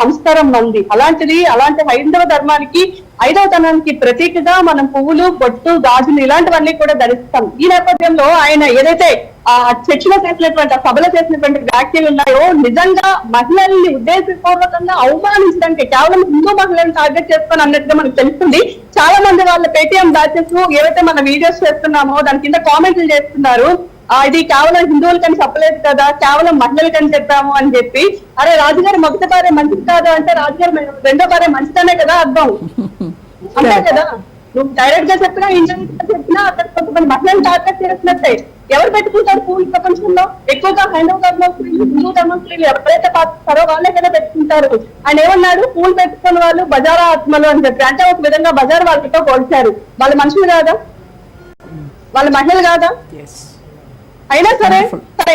సంస్కారం మంది. అలాంటి హైందవ ధర్మానికి 5వ తనానికి ప్రతీకగా మనం పువ్వులు, బొట్టు, గాజులు ఇలాంటివన్నీ కూడా ధరిస్తాం. ఈ నేపథ్యంలో ఆయన ఏదైతే ఆ చర్చలో చేసినటువంటి ఆ సభలో చేసినటువంటి వ్యాఖ్యలు ఉన్నాయో నిజంగా మహిళల్ని ఉద్దేశపూర్వకంగా అవమానించడానికి కేవలం హిందూ మహిళలను టార్గెట్ చేసుకొని అన్నట్టుగా మనకు తెలుస్తుంది. చాలా మంది వాళ్ళ పేటిఎం బ్యాచెస్ ఏవైతే మన వీడియోస్ చేస్తున్నామో దాని కింద కామెంట్లు చేస్తున్నారు, ఇది కేవలం హిందువులకని చెప్పలేదు కదా, కేవలం మహిళలకని చెప్పాము అని చెప్పి. అరే రాజుగారి మొదటి భార్య మంచిది కాదు అంటే రాజుగారి రెండో భార్య మంచిదనే కదా అర్థం. అంతే కదా, నువ్వు డైరెక్ట్ గా చెప్పినా ఇండైరెక్ట్ గా చెప్పినా అక్కడ కొంతమంది మహిళలను టార్గెట్ చేసినట్టే. ఎవరు పెట్టుకుంటారు పూలు ప్రపంచంలో? ఎక్కువగా హైందవ ధర్మం స్త్రీలు, హిందూ ధర్మం స్త్రీలు ఎవరైతే పాటిస్తారో వాళ్ళే కదా పెట్టుకుంటారు. ఆయన ఏమన్నాడు, పూలు పెట్టుకున్న వాళ్ళు బజారా ఆత్మలు అని చెప్పి. అంటే ఒక విధంగా బజార్ వాళ్ళతో పోల్చారు. వాళ్ళ మనుషులు కాదా, వాళ్ళ మహిళలు కాదా? అయినా సరే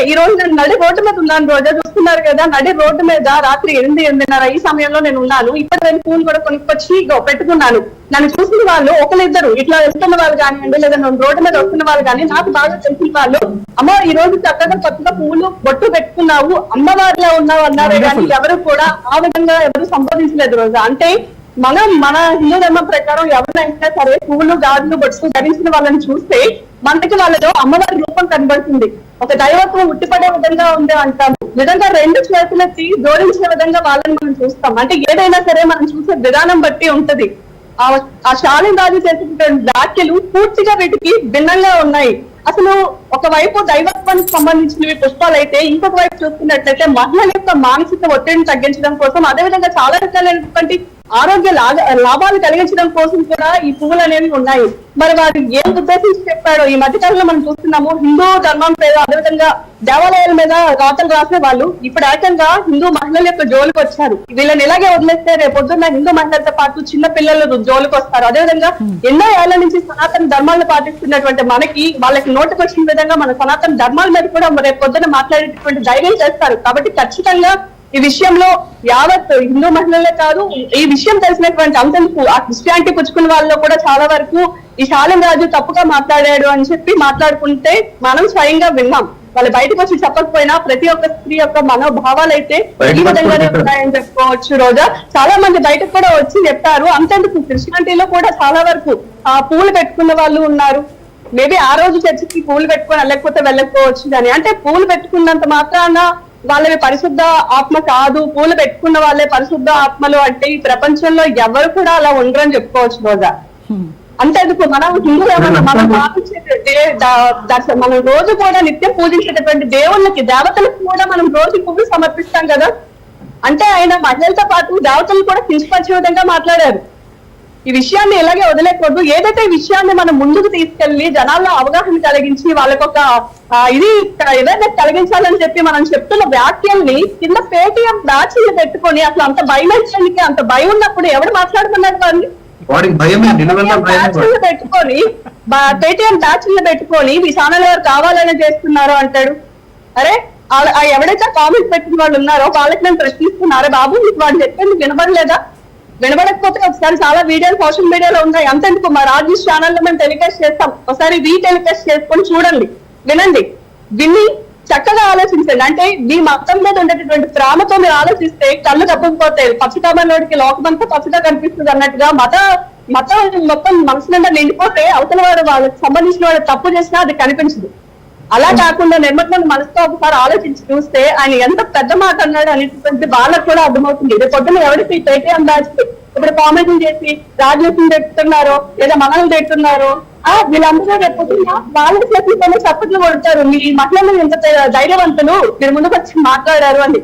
ఈ రోజు నేను నడి రోడ్డు మీద ఉన్నాను. రోజా చూస్తున్నారు కదా, నడి రోడ్డు మీద రాత్రి 8-8:30 ఈ సమయంలో నేను ఉన్నాను. ఇప్పుడు పూలు కూడా కొనుక్కొచ్చి పెట్టుకున్నాను. నన్ను చూసిన వాళ్ళు ఒకరిద్దరు ఇట్లా వెళ్తున్న వాళ్ళు కానివ్వండి, లేదా రోడ్డు మీద వస్తున్న వాళ్ళు కానీ నాకు బాగా తెలిసిన వాళ్ళు, అమ్మ ఈ రోజు చక్కగా కొత్తగా పువ్వులు బొట్టు పెట్టుకున్నావు, అమ్మవారిలో ఉన్నావు అన్నారే కానీ ఎవరు కూడా ఆ విధంగా ఎవరు సంబోధించలేదు. రోజా అంటే మన హిందూ ధర్మం ప్రకారం ఎవరైనా సరే పువ్వులు, గాజులు, బొట్టు ధరించిన వాళ్ళని చూస్తే మనకి వాళ్ళలో అమ్మవారి రూపం కనబడుతుంది. ఒక దైవత్వం ఉట్టిపడే విధంగా ఉంది అంటాము. విధంగా 2 చేతులెత్తి జోడించిన విధంగా వాళ్ళని మనం చూస్తాం. అంటే ఏదైనా సరే మనం చూసే విధానం బట్టి ఉంటది. ఆ శాలిన్ రాజు చేసినటువంటి వ్యాఖ్యలు పూర్తిగా వీటికి భిన్నంగా ఉన్నాయి. అసలు ఒకవైపు దైవత్వానికి సంబంధించినవి పుష్పాలు అయితే, ఇంకొక వైపు చూస్తున్నట్లయితే మహిళల యొక్క మానసిక ఒత్తిడిని తగ్గించడం కోసం, అదేవిధంగా చాలా రకాలైనటువంటి ఆరోగ్య లాభాలు కలిగించడం కోసం కూడా ఈ పువ్వులు అనేవి ఉన్నాయి. మరి వారు ఏం ఉద్దేశించి చెప్పాడో ఈ మధ్యకాలంలో మనం చూస్తున్నాము. హిందూ ధర్మం మీద అదేవిధంగా దేవాలయాల మీద రాతలు రాసే వాళ్ళు ఇప్పుడు ఏకంగా హిందూ మహిళల యొక్క జోలికి వచ్చారు. వీళ్ళని ఇలాగే వదిలేస్తే రేపొద్దున్న హిందూ మహిళలతో పాటు చిన్న పిల్లలు జోలికి వస్తారు. అదేవిధంగా ఎన్నో ఏళ్ల నుంచి సనాతన ధర్మాలను పాటిస్తున్నటువంటి మనకి వాళ్ళకి నోటికి వచ్చిన విధంగా మన సనాతన ధర్మాల మీద కూడా రేపొద్దున మాట్లాడేటటువంటి ధైర్యం చేస్తారు. కాబట్టి ఖచ్చితంగా ఈ విషయంలో యావత్ హిందూ మహిళలే కాదు, ఈ విషయం తెలిసినటువంటి అంతకు ఆ క్రిస్టియానిటీ పుచ్చుకున్న వాళ్ళలో కూడా చాలా వరకు ఈ శాలిన్ రాజు తప్పుగా మాట్లాడాడు అని చెప్పి మాట్లాడుకుంటే మనం స్వయంగా విన్నాం. వాళ్ళు బయటకు వచ్చి చెప్పకపోయినా ప్రతి ఒక్క స్త్రీ యొక్క మనోభావాలు అయితే ఈ విధంగానే ఉన్నాయని చెప్పుకోవచ్చు. రోజా చాలా మంది బయటకు కూడా వచ్చి చెప్పారు. అంతేందుకు క్రిస్టియానిటీలో కూడా చాలా వరకు పూలు పెట్టుకున్న వాళ్ళు ఉన్నారు. మేబీ ఆ రోజు చర్చికి పూలు పెట్టుకొని వెళ్ళకపోతే వెళ్ళకపోవచ్చు కానీ, అంటే పూలు పెట్టుకున్నంత మాత్రాన వాళ్ళవి పరిశుద్ధ ఆత్మ కాదు, పూలు పెట్టుకున్న వాళ్ళే పరిశుద్ధ ఆత్మలు అంటే ఈ ప్రపంచంలో ఎవరు కూడా అలా ఉండరని చెప్పుకోవచ్చు. రోజా అంతేందుకు మనం హిందూ మనం మనం రోజు కూడా నిత్యం పూజించేటటువంటి దేవుళ్ళకి, దేవతలకు కూడా మనం రోజు పువ్వులు సమర్పిస్తాం కదా. అంటే ఆయన మహిళలతో పాటు దేవతలు కూడా కించపరిచే విధంగా మాట్లాడారు. ఈ విషయాన్ని ఇలాగే వదిలేకూడదు. ఏదైతే ఈ విషయాన్ని మనం ముందుకు తీసుకెళ్లి జనాల్లో అవగాహన కలిగించి వాళ్ళకొక ఇది ఏదైతే కలిగించాలని చెప్పి మనం చెప్తున్న వ్యాఖ్యల్ని కింద పేటిఎం బ్యాచ్లు పెట్టుకొని అసలు అంత భయం వేయడానికి అంత భయం ఉన్నప్పుడు ఎవరు మాట్లాడుతున్నారు వాడిని పెట్టుకొని పేటిఎం బ్యాచ్లు పెట్టుకొని మీ ఛానల్ ఎవరు కావాలని చేస్తున్నారు అంటాడు. అరే ఎవరైతే కామెంట్ పెట్టిన వాళ్ళు ఉన్నారో వాళ్ళకి నేను ప్రశ్నిస్తున్నారే బాబు, మీకు వాళ్ళు చెప్పేందుకు వినబడలేదా? వినబడకపోతే ఒకసారి చాలా వీడియోలు సోషల్ మీడియాలో ఉన్నాయి. అంతేందుకు మా రాజు ఛానల్లో మేము టెలికాస్ట్ చేస్తాం, ఒకసారి టెలికాస్ట్ చేసుకొని చూడండి, వినండి, విని చక్కగా ఆలోచించండి. అంటే మీ మతం మీద ఉండేటటువంటి ప్రేమతో మీరు ఆలోచిస్తే కళ్ళు తప్పకపోతాయి. పచ్చకామలోడికి లోకమంతా పచ్చగా కనిపిస్తుంది అన్నట్టుగా మతం మొత్తం మనసు నిండా నిండిపోతే అవతల వాడు వాళ్ళకి సంబంధించిన వాడు తప్పు చేసినా అది కనిపించదు. అలా కాకుండా నిర్మగ్నం మనసుతో ఒకసారి ఆలోచించి చూస్తే ఆయన ఎంత పెద్ద మాట అన్నాడు అనేటువంటి వాళ్ళకు కూడా అర్థమవుతుంది. రేపు పొద్దున ఎవరికి పేటిఎం బ్యాచ్ ఇప్పుడు కామెంట్లు చేసి రాజలక్ష్మి పెడుతున్నారో లేదా మనల్ని పెడుతున్నారో వీళ్ళందరూ రేపు పొద్దున వాళ్ళ చేతులతోనే చప్పట్లు కొడతారు. మీ మహిళలు ఎంత ధైర్యవంతులు, మీరు ముందుకు వచ్చి మాట్లాడారు అని.